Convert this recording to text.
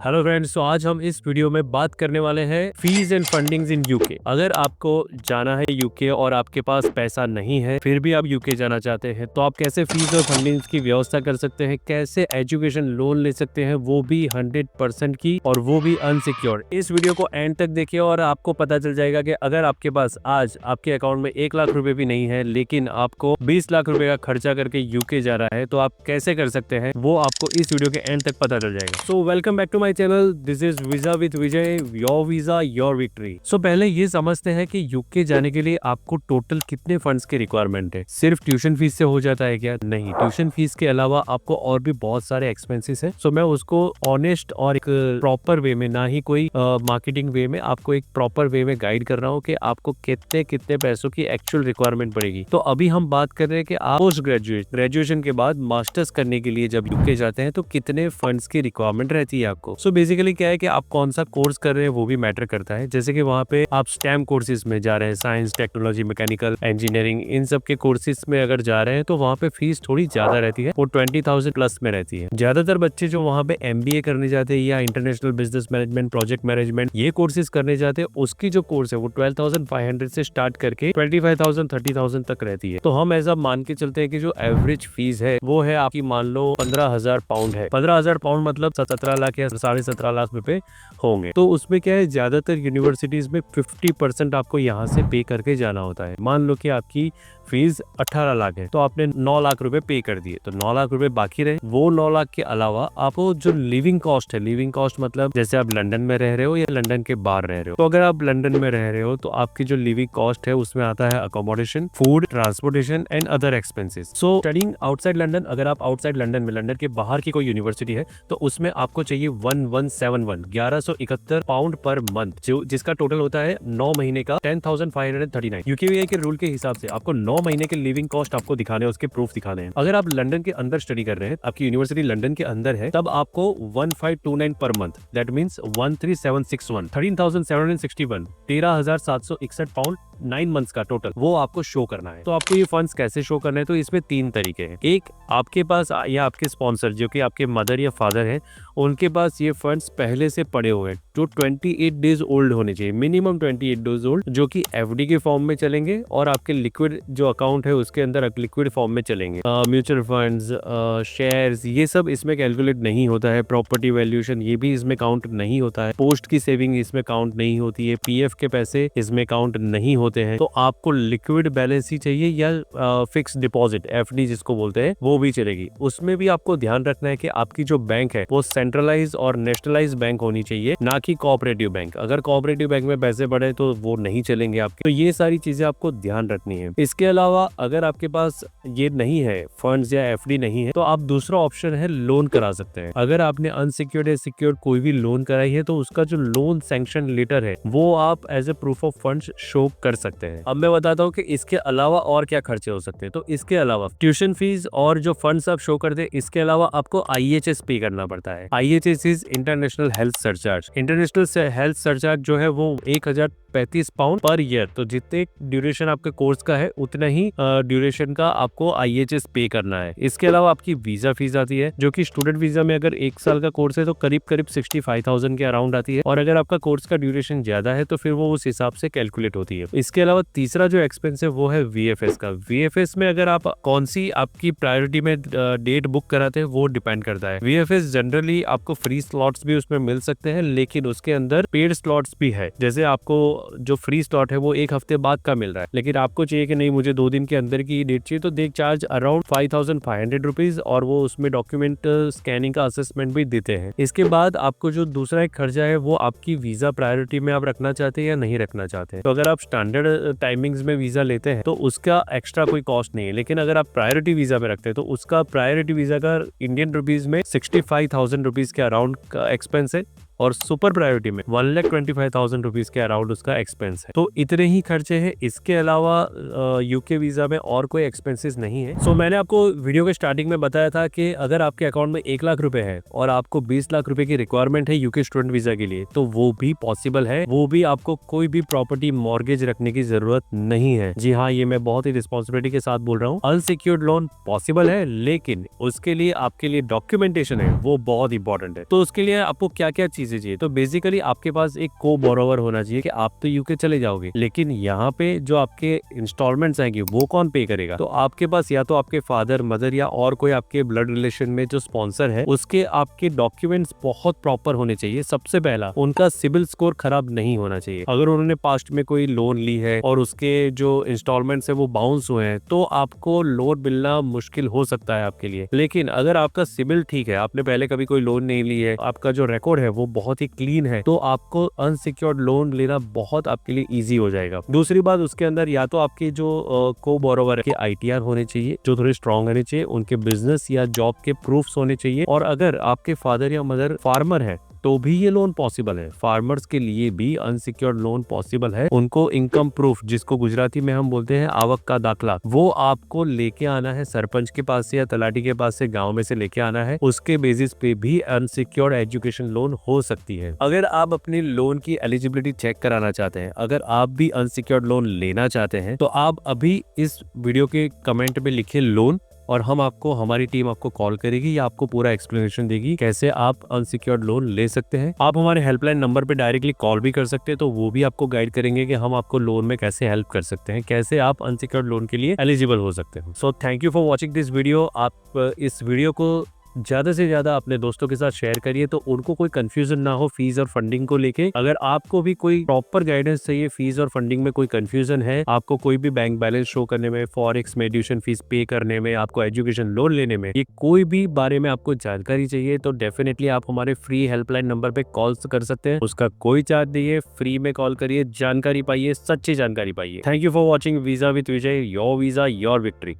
Hello friends, तो आज हम इस वीडियो में बात करने वाले हैं fees and fundings in UK. अगर आपको जाना है यूके और आपके पास पैसा नहीं है फिर भी आप यूके जाना चाहते हैं तो आप कैसे फीस और फंडिंग्स की व्यवस्था कर सकते हैं, कैसे एजुकेशन लोन ले सकते हैं, वो भी 100% की और वो भी अनसिक्योर्ड। इस वीडियो को एंड तक देखिए और आपको पता चल जाएगा कि अगर आपके पास आज आपके अकाउंट में 1 लाख रुपए भी नहीं है लेकिन आपको 20 लाख रुपए का खर्चा करके यूके जा रहा है तो आप कैसे कर सकते हैं, वो आपको इस वीडियो के एंड तक पता चल जाएगा। So welcome back to my channel, this is visa with Vijay, your visa your victory. So पहले ये समझते हैं कि यूके जाने के लिए आपको टोटल कितने फंड्स की रिक्वायरमेंट है। सिर्फ ट्यूशन फीस से हो जाता है क्या? नहीं, ट्यूशन फीस के अलावा आपको और भी बहुत सारे एक्सपेंसेस है। सो मैं उसको ऑनेस्ट और एक प्रॉपर वे में, ना ही कोई मार्केटिंग वे में, आपको एक प्रॉपर वे में गाइड कर रहा हूँ कि आपको कितने कितने पैसों की एक्चुअल रिक्वायरमेंट पड़ेगी। तो अभी हम बात कर रहे हैं कि आप पोस्ट ग्रेजुएशन के बाद मास्टर्स करने के लिए जब यूके जाते हैं तो कितने फंड्स की रिक्वायरमेंट रहती है आपको। सो बेसिकली क्या है कि आप कौन सा कोर्स कर रहे हैं वो भी मैटर करता है। जैसे कि वहाँ पे आप स्टेम कोर्सेज में जा रहे हैं, साइंस, टेक्नोलॉजी, मैकेनिकल इंजीनियरिंग, इन सब के कोर्सेज में अगर जा रहे हैं तो वहाँ पे फीस थोड़ी ज्यादा रहती है, वो 20,000 प्लस में रहती है। ज्यादातर बच्चे जो वहाँ पे MBA करने जाते हैं या international business management, project management, ये कोर्सेज करने जाते हैं, उसकी जो कोर्स है वो 12,500 से स्टार्ट करके 25,000 30,000 तक रहती है। तो हम ऐसा मान के चलते हैं कि जो एवरेज फीस है वो है आपकी, मान लो 15,000 पाउंड है। 15,000 पाउंड मतलब 17 लाख या 17.5 लाख रुपए होंगे। तो उसमें क्या है, ज्यादातर यूनिवर्सिटीज में 50% आपको यहाँ से पे करके जाना होता है। मान लो कि आपकी फीस 18 लाख है तो आपने 9 लाख रुपए पे कर दिए, तो 9 लाख रुपए बाकी रहे। वो 9 लाख के अलावा आपको जो लिविंग कॉस्ट है, लिविंग कॉस्ट मतलब जैसे आप लंदन में रह रहे हो या लंदन के बाहर रह रहे हो, तो अगर आप लंदन में रह रहे हो तो आपकी जो लिविंग कॉस्ट है उसमें आता है accommodation, food, transportation and other expenses. So studying outside London, अगर आप आउटसाइड लंदन में, लंदन के बाहर की कोई यूनिवर्सिटी है तो उसमें आपको चाहिए 1171 पाउंड पर मंथ, जो जिसका टोटल होता है 9 महीने का 10,539। यूकेवीआई के रूल के हिसाब से आपको 9 महीने के लिविंग कॉस्ट आपको दिखाने हैं, उसके प्रूफ दिखाने हैं। अगर आप लंदन के अंदर स्टडी कर रहे हैं, आपकी यूनिवर्सिटी लंदन के अंदर है, तब आपको 1529 per month, that means 13,761, 13,761, 13,761 pound 9 months का टोटल, वो आपको शो करना है। तो आपको ये फंड्स कैसे शो करना है, तो इसमें 3 तरीके हैं। एक, आपके पास या आपके स्पॉन्सर जो कि आपके मदर या फादर है, उनके पास ये फंड्स पहले से पड़े हुए हैं, जो 28 डेज ओल्ड होने चाहिए, मिनिमम 28 डेज ओल्ड, जो कि FD के फॉर्म में चलेंगे और आपके लिक्विड जो अकाउंट है उसके अंदर लिक्विड फॉर्म में चलेंगे। म्यूचुअल फंड्स, शेयर्स, ये सब इसमें कैलकुलेट नहीं होता है। प्रॉपर्टी वैल्यूएशन ये भी इसमें काउंट नहीं होता है। पोस्ट की सेविंग इसमें काउंट नहीं होती है। PF के पैसे इसमें काउंट नहीं होते हैं। तो आपको लिक्विड बैलेंस ही चाहिए या फिक्स डिपॉजिट, FD जिसको बोलते हैं, वो भी चलेगी। उसमें भी आपको ध्यान रखना है कि आपकी जो बैंक है वो सेंट्रलाइज और नेशनलाइज बैंक होनी चाहिए, ना कि कोऑपरेटिव बैंक। अगर कोऑपरेटिव बैंक में पैसे पड़े तो वो नहीं चलेंगे आपके। तो ये सारी चीजें आपको ध्यान रखनी है। इसके अलावा अगर आपके पास ये नहीं है, फंड्स या FD नहीं है, तो आप दूसरा ऑप्शन है लोन करा सकते हैं। अगर आपने अनसिक्योर्ड या सिक्योर्ड कोई भी लोन कराई है तो उसका जो लोन सैंक्शन लेटर है वो आप as a proof of funds show कर सकते हैं। अब मैं बताता हूँ कि इसके अलावा और क्या खर्चे हो सकते हैं। तो इसके अलावा ट्यूशन फीस और जो फंड्स आप शो कर दे, इसके अलावा आपको IHS पे करना पड़ता है। IHS is international health surcharge. International health surcharge जो है वो 1,035 पाउंड पर ईयर। तो जितने ड्यूरेशन आपके कोर्स का है उतना ही ड्यूरेशन का आपको IHS पे करना है। इसके अलावा आपकी वीजा फीस आती है, जो कि स्टूडेंट वीजा में अगर 1 साल का कोर्स है तो करीब 65,000 के अराउंड आती है, और अगर आपका कोर्स का ड्यूरेशन ज्यादा है तो फिर वो उस हिसाब से कैलकुलेट होती है। इसके अलावा तीसरा जो एक्सपेंस है वो है VFS का। VFS में अगर आप कौन सी आपकी प्रायोरिटी में डेट बुक कराते हैं वो डिपेंड करता है। VFS जनरली आपको फ्री स्लॉट्स भी उसमें मिल सकते हैं, लेकिन उसके अंदर पेड स्लॉट्स भी है। जैसे आपको जो फ्री स्लॉट है वो 1 हफ्ते बाद का मिल रहा है, लेकिन आपको चाहिए कि नहीं मुझे 2 दिन के अंदर की डेट चाहिए, तो दे चार्ज अराउंड 5,500 रुपीज, और वो उसमें डॉक्यूमेंट स्कैनिंग का असेसमेंट भी देते हैं। इसके बाद आपको जो दूसरा एक खर्चा है वो आपकी वीजा प्रायोरिटी में आप रखना चाहते हैं या नहीं रखना चाहते हैं। तो अगर आप स्टैंडर्ड टाइमिंग्स में वीजा लेते हैं तो उसका एक्स्ट्रा कोई कॉस्ट नहीं है, लेकिन अगर आप प्रायोरिटी वीजा में रखते हैं तो उसका प्रायोरिटी वीजा का इंडियन रुपीज में 65,000 रुपीज के अराउंड का एक्सपेंस है। और सुपर प्रायोरिटी में 1,25,000 रुपीज के अराउंड उसका एक्सपेंस है। तो इतने ही खर्चे हैं, इसके अलावा यूके वीजा में और कोई एक्सपेंसेस नहीं है। सो मैंने आपको वीडियो के स्टार्टिंग में बताया था कि अगर आपके अकाउंट में 1 लाख रुपए है और आपको 20 लाख रुपए की रिक्वायरमेंट है यूके स्टूडेंट वीजा के लिए, तो वो भी पॉसिबल है। वो भी आपको कोई भी प्रॉपर्टी मॉर्गेज रखने की जरूरत नहीं है। जी हाँ, ये मैं बहुत ही रिस्पॉन्सिबिलिटी के साथ बोल रहा हूँ। अनसिक्योर्ड लोन पॉसिबल है, लेकिन उसके लिए आपके लिए डॉक्यूमेंटेशन है वो बहुत इंपॉर्टेंट है। तो उसके लिए आपको क्या क्या चीजें चाहिए, तो बेसिकली आपके पास एक को बोरोवर होना चाहिए कि आप तो यूके चले जाओगे, लेकिन यहाँ पे जो आपके इंस्टॉलमेंट्स आएंगे वो कौन पे करेगा। तो आपके पास या तो आपके फादर, मदर या और कोई आपके ब्लड रिलेशन में जो स्पॉन्सर है उसके आपके डॉक्यूमेंट्स बहुत प्रॉपर होने चाहिए। सबसे पहला, उनका सिबिल स्कोर खराब नहीं होना चाहिए। अगर उन्होंने पास्ट में कोई लोन ली है और उसके जो इंस्टॉलमेंट्स है वो बाउंस हुए हैं, तो आपको लोन मिलना मुश्किल हो सकता है आपके लिए। लेकिन अगर आपका सिबिल ठीक है, आपने पहले कभी कोई लोन नहीं ली है, आपका जो रिकॉर्ड है वो बहुत ही क्लीन है, तो आपको अनसिक्योर्ड लोन लेना बहुत आपके लिए इजी हो जाएगा। दूसरी बात, उसके अंदर या तो आपके जो को बोरोवर के ITR होने चाहिए जो थोड़े स्ट्रॉन्ग होने चाहिए, उनके बिजनेस या जॉब के प्रूफ्स होने चाहिए, और अगर आपके फादर या मदर फार्मर है तो भी ये लोन पॉसिबल है। फार्मर्स के लिए भी अनसिक्योर्ड लोन पॉसिबल है। उनको इनकम प्रूफ, जिसको गुजराती में हम बोलते हैं आवक का दाखला, वो आपको लेके आना है सरपंच के पास से या तलाटी के पास से, गांव में से लेके आना है। उसके बेसिस पे भी अनसिक्योर्ड एजुकेशन लोन हो सकती है। अगर आप अपनी लोन की एलिजिबिलिटी चेक कराना चाहते हैं, अगर आप भी अनसिक्योर्ड लोन लेना चाहते हैं, तो आप अभी इस वीडियो के कमेंट में लिखिए लोन, और हमारी टीम आपको कॉल करेगी या आपको पूरा एक्सप्लेनेशन देगी कैसे आप अनसिक्योर्ड लोन ले सकते हैं। आप हमारे हेल्पलाइन नंबर पे डायरेक्टली कॉल भी कर सकते हैं, तो वो भी आपको गाइड करेंगे कि हम आपको लोन में कैसे हेल्प कर सकते हैं, कैसे आप अनसिक्योर्ड लोन के लिए एलिजिबल हो सकते हैं। So thank you for watching this video. आप इस वीडियो को ज्यादा से ज्यादा अपने दोस्तों के साथ शेयर करिए, तो उनको कोई कंफ्यूजन ना हो फीस और फंडिंग को लेके। अगर आपको भी कोई प्रॉपर गाइडेंस चाहिए, फीस और फंडिंग में कोई कंफ्यूजन है, आपको कोई भी बैंक बैलेंस शो करने में, फॉरेक्स में ट्यूशन फीस पे करने में, आपको एजुकेशन लोन लेने में, ये कोई भी बारे में आपको जानकारी चाहिए, तो डेफिनेटली आप हमारे फ्री हेल्पलाइन नंबर पे कॉल कर सकते हैं। उसका कोई चार्ज नहीं है, फ्री में कॉल करिए, जानकारी पाइए, सच्ची जानकारी पाइए। Thank you for watching visa with Vijay, your visa your victory.